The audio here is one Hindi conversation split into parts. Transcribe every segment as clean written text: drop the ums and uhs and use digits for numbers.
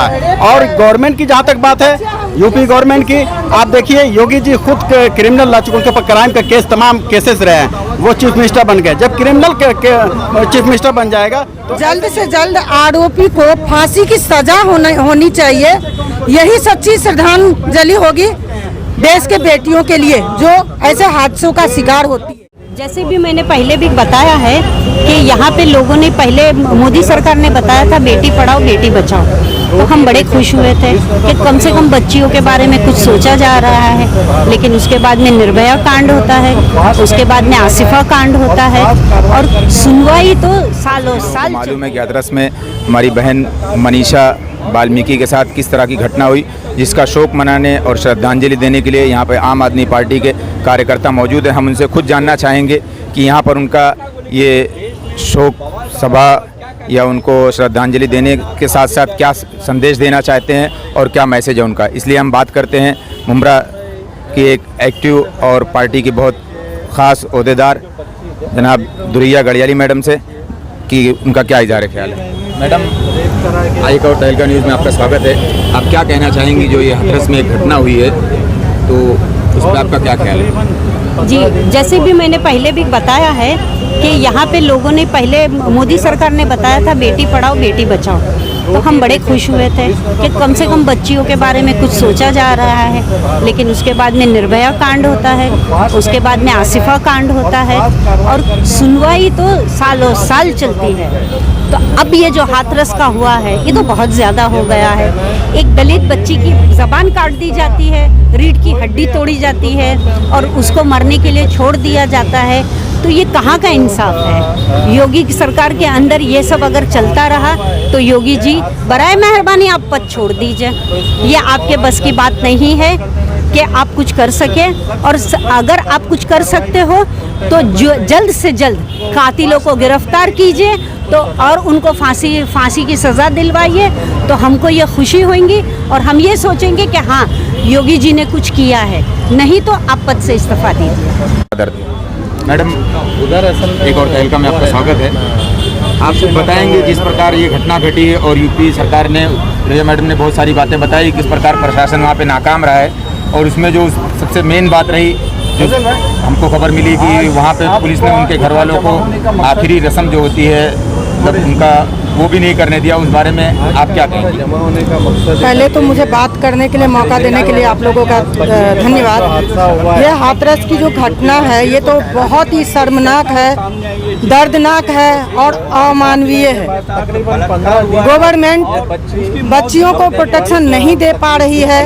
रहा है। और गवर्नमेंट की जहाँ तक बात है, यूपी गवर्नमेंट की, आप देखिए योगी जी खुद क्रिमिनल रह चुके, उनके ऊपर क्राइम का केस, तमाम केसेस रहे हैं, वो चीफ मिनिस्टर बन गए। जब क्रिमिनल चीफ मिनिस्टर बन जाएगा तो जल्द से जल्द आरोपी को फांसी की सजा होनी चाहिए। यही सच्ची श्रद्धांजलि होगी देश के बेटियों के लिए जो ऐसे हादसों का शिकार होती है। जैसे भी मैंने पहले भी बताया है कि यहाँ पे लोगों ने पहले, मोदी सरकार ने बताया था बेटी पढ़ाओ बेटी बचाओ, तो हम बड़े खुश हुए थे कि कम से कम बच्चियों के बारे में कुछ सोचा जा रहा है। लेकिन उसके बाद में निर्भया कांड होता है, उसके बाद में आसिफा कांड होता है, और सुनवाई तो सालों साल। मालूम है कि हाथरस में हमारी बहन मनीषा वाल्मीकि के साथ किस तरह की घटना हुई, जिसका शोक मनाने और श्रद्धांजलि देने के लिए यहाँ पर आम आदमी पार्टी के कार्यकर्ता मौजूद हैं। हम उनसे खुद जानना चाहेंगे कि यहाँ पर उनका ये शोक सभा या उनको श्रद्धांजलि देने के साथ साथ क्या संदेश देना चाहते हैं और क्या मैसेज है उनका। इसलिए हम बात करते हैं मुमरा की एक एक्टिव और पार्टी की बहुत ख़ास ओहदेदार जनाब दुरिया गड़ियाली मैडम से कि उनका क्या इज़हार ख्याल है। मैडम, आई और तहलका न्यूज़ में आपका स्वागत है। आप क्या कहना चाहेंगी, जो ये हाथरस में एक घटना हुई है तो उस पर आपका क्या ख्याल है? जी, जैसे भी मैंने पहले भी बताया है कि यहाँ पे लोगों ने पहले, मोदी सरकार ने बताया था बेटी पढ़ाओ बेटी बचाओ, तो हम बड़े खुश हुए थे कि कम से कम बच्चियों के बारे में कुछ सोचा जा रहा है। लेकिन उसके बाद में निर्भया कांड होता है, उसके बाद में आसिफा कांड होता है, और सुनवाई तो सालों साल चलती है। तो अब ये जो हाथरस का हुआ है ये तो बहुत ज़्यादा हो गया है। एक दलित बच्ची की ज़बान काट दी जाती है, रीढ़ की हड्डी तोड़ी जाती है और उसको मरने के लिए छोड़ दिया जाता है, तो ये कहाँ का इंसाफ है? योगी की सरकार के अंदर ये सब अगर चलता रहा तो योगी जी बराए मेहरबानी आप पद छोड़ दीजिए। ये आपके बस की बात नहीं है कि आप कुछ कर सके, और अगर आप कुछ कर सकते हो तो जल्द से जल्द कातिलों को गिरफ्तार कीजिए तो और उनको फांसी की सज़ा दिलवाइए, तो हमको ये खुशी होगी और हम ये सोचेंगे कि हाँ योगी जी ने कुछ किया है। नहीं तो आप पद से इस्तीफा दीजिए। मैडम, उधर एक और तहलका में आपका स्वागत है। आप बताएंगे जिस प्रकार ये घटना घटी है और यूपी सरकार ने, दुरिया मैडम ने बहुत सारी बातें बताई किस प्रकार प्रशासन वहाँ पे नाकाम रहा है, और उसमें जो सबसे मेन बात रही, जो हमको खबर मिली कि वहाँ पे पुलिस ने उनके घर वालों को आखिरी रस्म जो होती है मतलब उनका वो भी नहीं करने दिया। उस बारे में आप क्या कहेंगे? पहले तो मुझे बात करने के लिए मौका देने के लिए आप लोगों का धन्यवाद। ये हाथरस की जो घटना है ये तो बहुत ही शर्मनाक है, दर्दनाक है और अमानवीय है। गवर्नमेंट बच्चियों को प्रोटेक्शन नहीं दे पा रही है,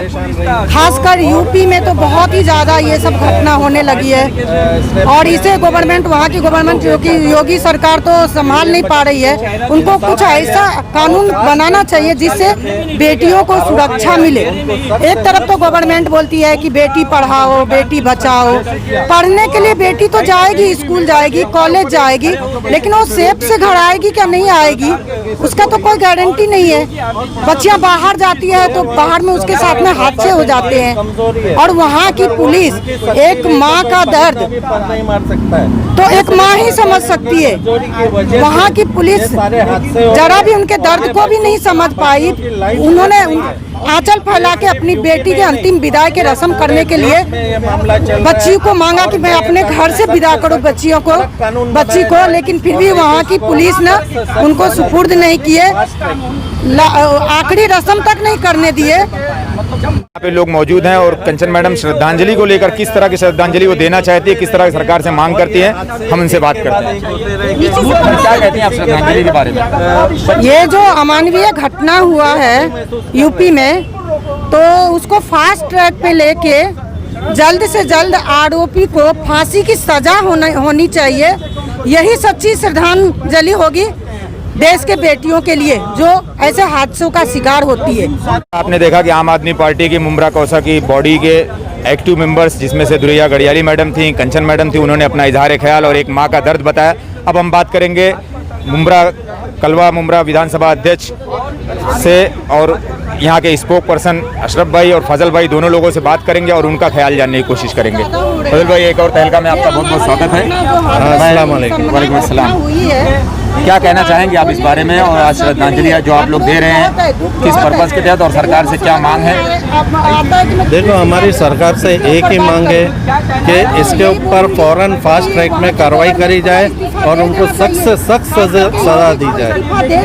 खासकर यूपी में तो बहुत ही ज़्यादा ये सब घटना होने लगी है, और इसे गवर्नमेंट, वहाँ की गवर्नमेंट जो कि योगी सरकार तो संभाल नहीं पा रही है। उनको कुछ ऐसा कानून बनाना चाहिए जिससे बेटियों को सुरक्षा मिले। एक तरफ तो गवर्नमेंट बोलती है कि बेटी पढ़ाओ बेटी बचाओ, पढ़ने के लिए बेटी तो जाएगी, स्कूल जाएगी, कॉलेज जाएगी, लेकिन वो सेफ से घर आएगी क्या नहीं आएगी उसका तो कोई गारंटी नहीं है। बच्चियां बाहर जाती है तो बाहर में उसके साथ में हादसे हो जाते हैं, और वहाँ की पुलिस, एक माँ का दर्द तो एक माँ ही समझ सकती है। वहाँ की पुलिस जरा भी उनके दर्द को भी नहीं समझ पाई। उन्होंने आंचल फैला के अपनी बेटी के अंतिम विदाई के रस्म करने के लिए बच्ची को मांगा कि मैं अपने घर से विदा करूं बच्ची को, लेकिन फिर भी वहाँ की पुलिस ने उनको सुपुर्द नहीं किए, आखिरी रस्म तक नहीं करने दिए। यहाँ पे लोग मौजूद हैं और कंचन मैडम श्रद्धांजलि को लेकर किस तरह की श्रद्धांजलि वो देना चाहती है, किस तरह की सरकार से मांग करती है, हम उनसे बात करते हैं। क्या कहती हैं आप श्रद्धांजलि के बारे में? ये जो अमानवीय घटना हुआ है यूपी में, तो उसको फास्ट ट्रैक पे लेके जल्द से जल्द आरोपी को फांसी की सजा होनी चाहिए। यही सच्ची श्रद्धांजलि होगी देश के बेटियों के लिए जो ऐसे हादसों का शिकार होती है। आपने देखा कि आम आदमी पार्टी की मुमरा कौसा की बॉडी के एक्टिव मेंबर्स, जिसमें से दुरिया गड़ियाली मैडम थी, कंचन मैडम थी, उन्होंने अपना इजहार ख्याल और एक माँ का दर्द बताया। अब हम बात करेंगे कलवा मुमरा विधानसभा अध्यक्ष से, और यहाँ के स्पोक पर्सन अशरफ भाई और फजल भाई दोनों लोगों से बात करेंगे और उनका ख्याल जानने की कोशिश करेंगे। फजल भाई, एक और तहलका में आपका बहुत बहुत स्वागत है। अस्सलाम वालेकुम। वालेकुम अस्सलाम। क्या कहना चाहेंगे आप इस बारे में, और आज श्रद्धांजलि जो आप लोग दे रहे हैं किस पर्पज़ के तहत, और सरकार से क्या मांग है? देखो, हमारी सरकार से एक ही मांग है कि इसके ऊपर फ़ौरन फास्ट ट्रैक में कार्रवाई करी जाए और उनको सख्त से सख्त सज़ा दी जाए,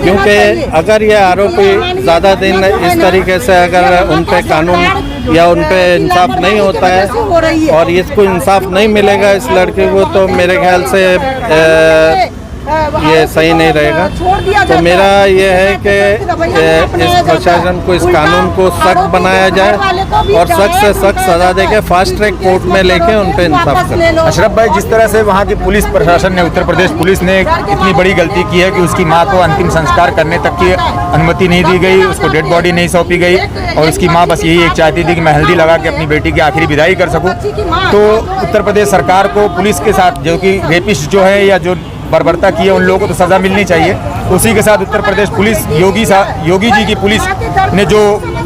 क्योंकि अगर ये आरोपी ज़्यादा दिन इस तरीके से अगर उन पर कानून या उन पर इंसाफ नहीं होता है और इसको इंसाफ नहीं मिलेगा इस लड़के को, तो मेरे ख्याल से ये सही नहीं रहेगा। तो मेरा ये है कि इस प्रशासन को, इस कानून को सख्त बनाया जाए और सख्त से सख्त सजा देके फास्ट ट्रैक कोर्ट में लेके उन पर इंसाफ करें। अशरफ भाई, जिस तरह से वहाँ की पुलिस प्रशासन ने, उत्तर प्रदेश पुलिस ने इतनी बड़ी गलती की है कि उसकी माँ को अंतिम संस्कार करने तक की अनुमति नहीं दी गई, उसको डेड बॉडी नहीं सौंपी गई, और उसकी माँ बस यही एक चाहती थी कि मैं हल्दी लगा के अपनी बेटी की आखिरी विदाई कर सकूँ। तो उत्तर प्रदेश सरकार को पुलिस के साथ, जो कि रेपिस्ट जो है या जो बर्बरता की है, उन लोगों को तो सज़ा मिलनी चाहिए। उसी के साथ उत्तर प्रदेश पुलिस, योगी जी की पुलिस ने जो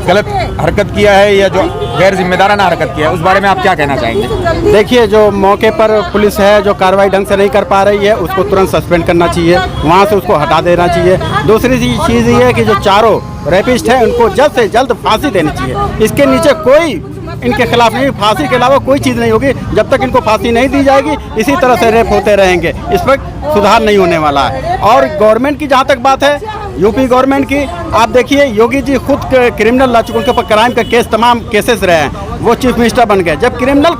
गलत हरकत किया है या जो गैर जिम्मेदाराना हरकत किया है, उस बारे में आप क्या कहना चाहेंगे? देखिए, जो मौके पर पुलिस है जो कार्रवाई ढंग से नहीं कर पा रही है, उसको तुरंत सस्पेंड करना चाहिए, वहाँ से उसको हटा देना चाहिए। दूसरी चीज़ ये है कि जो चारों रेपिस्ट हैं उनको जल्द से जल्द फांसी देनी चाहिए। इसके नीचे कोई इनके खिलाफ नहीं, फांसी के अलावा कोई चीज़ नहीं होगी। जब तक इनको फांसी नहीं दी जाएगी, इसी तरह से रेप होते रहेंगे, इस पर सुधार नहीं होने वाला है। और गवर्नमेंट की जहाँ तक बात है, यूपी गवर्नमेंट की, आप देखिए योगी जी खुद क्रिमिनल ला चुके, उनके ऊपर क्राइम का केस, तमाम केसेस रहे हैं, वो चीफ मिनिस्टर बन गए। जब क्रिमिनल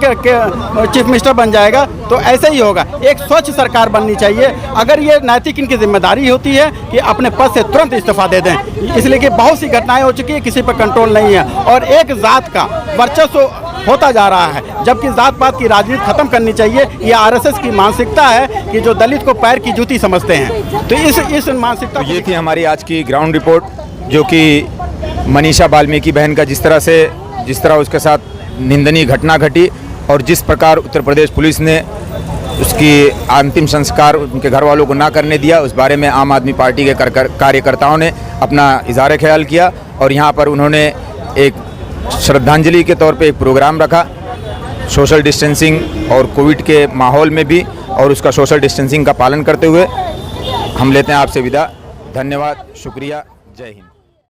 चीफ मिनिस्टर बन जाएगा तो ऐसे ही होगा। एक स्वच्छ सरकार बननी चाहिए। अगर ये नैतिक इनकी जिम्मेदारी होती है कि अपने पद से तुरंत इस्तीफा दे दें, इसलिए कि बहुत सी घटनाएं हो चुकी है, किसी पर कंट्रोल नहीं है और एक जात का वर्चस्व होता जा रहा है, जबकि जात पात की राजनीति खत्म करनी चाहिए। ये आरएसएस की मानसिकता है कि जो दलित को पैर की जूती समझते हैं। तो इस मानसिकता, तो ये थी हमारी आज की ग्राउंड रिपोर्ट, जो कि मनीषा वाल्मीकि बहन का जिस तरह उसके साथ निंदनीय घटना घटी और जिस प्रकार उत्तर प्रदेश पुलिस ने उसकी अंतिम संस्कार उनके घर वालों को ना करने दिया, उस बारे में आम आदमी पार्टी के कार्यकर्ताओं ने अपना इज़हार ख्याल किया। और यहाँ पर उन्होंने एक श्रद्धांजलि के तौर पे एक प्रोग्राम रखा, सोशल डिस्टेंसिंग और कोविड के माहौल में भी, और उसका सोशल डिस्टेंसिंग का पालन करते हुए हम लेते हैं आपसे विदा। धन्यवाद, शुक्रिया, जय हिंद।